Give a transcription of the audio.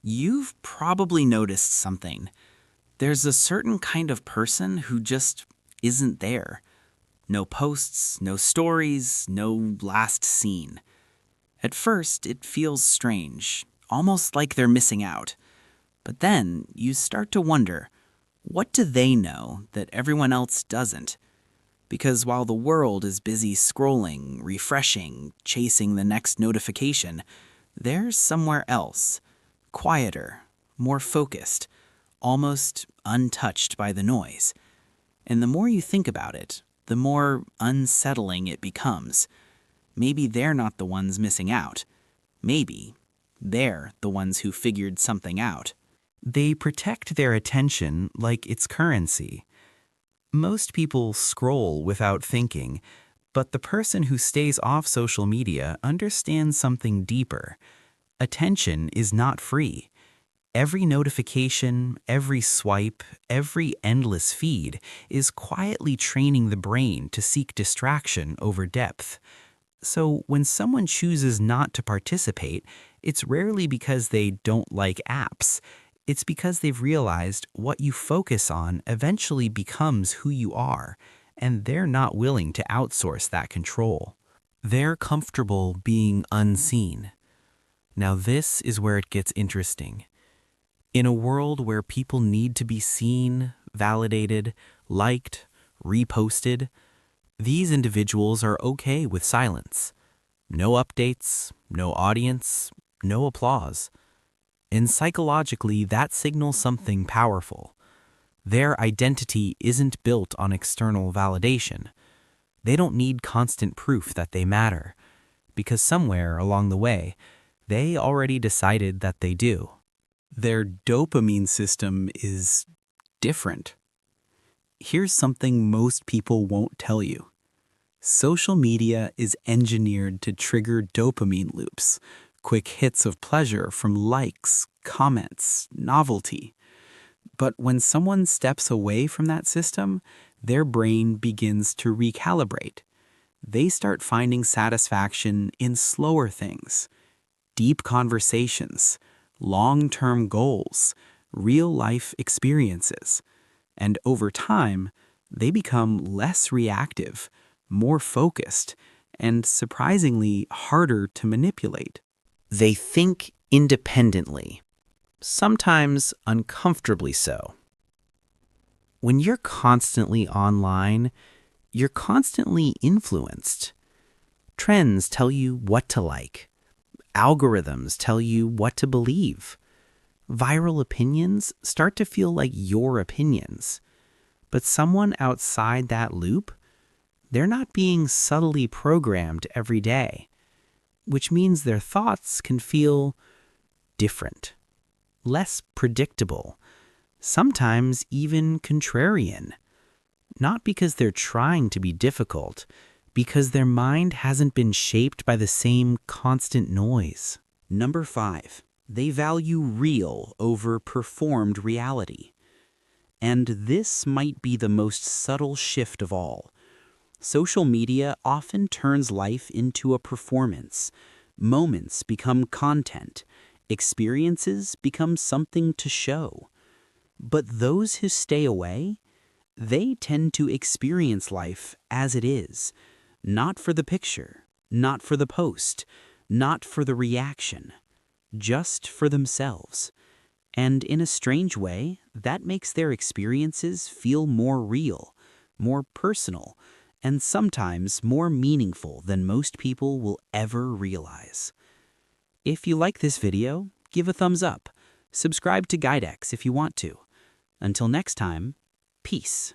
You've probably noticed something. There's a certain kind of person who just isn't there. No posts, no stories, no last scene. At first, it feels strange, almost like they're missing out. But then you start to wonder, what do they know that everyone else doesn't? Because while the world is busy scrolling, refreshing, chasing the next notification, they're somewhere else, quieter, more focused, almost untouched by the noise. And the more you think about it, the more unsettling it becomes. Maybe they're not the ones missing out. Maybe they're the ones who figured something out. They protect their attention like it's currency. Most people scroll without thinking, but the person who stays off social media understands something deeper. Attention is not free. Every notification, every swipe, every endless feed is quietly training the brain to seek distraction over depth. So when someone chooses not to participate, it's rarely because they don't like apps. It's because they've realized what you focus on eventually becomes who you are, and they're not willing to outsource that control. They're comfortable being unseen. Now this is where it gets interesting. In a world where people need to be seen, validated, liked, reposted, these individuals are okay with silence. No updates, no audience, no applause. And psychologically, that signals something powerful. Their identity isn't built on external validation. They don't need constant proof that they matter, because somewhere along the way, they already decided that they do. Their dopamine system is different. Here's something most people won't tell you. Social media is engineered to trigger dopamine loops, quick hits of pleasure from likes, comments, novelty. But when someone steps away from that system, their brain begins to recalibrate. They start finding satisfaction in slower things, deep conversations, long-term goals, real-life experiences. And over time, they become less reactive, more focused, and surprisingly harder to manipulate. They think independently, sometimes uncomfortably so. When you're constantly online, you're constantly influenced. Trends tell you what to like. Algorithms tell you what to believe. Viral opinions start to feel like your opinions. But someone outside that loop, they're not being subtly programmed every day, which means their thoughts can feel different, less predictable, sometimes even contrarian. Not because they're trying to be difficult, because their mind hasn't been shaped by the same constant noise. Number 5, they value real over performed reality. And this might be the most subtle shift of all. Social media often turns life into a performance. Moments become content. Experiences become something to show. But those who stay away, they tend to experience life as it is, not for the picture, not for the post, not for the reaction, just for themselves. And in a strange way, that makes their experiences feel more real, more personal, and sometimes more meaningful than most people will ever realize. If you like this video, give a thumbs up. Subscribe to GuideX if you want to. Until next time, peace.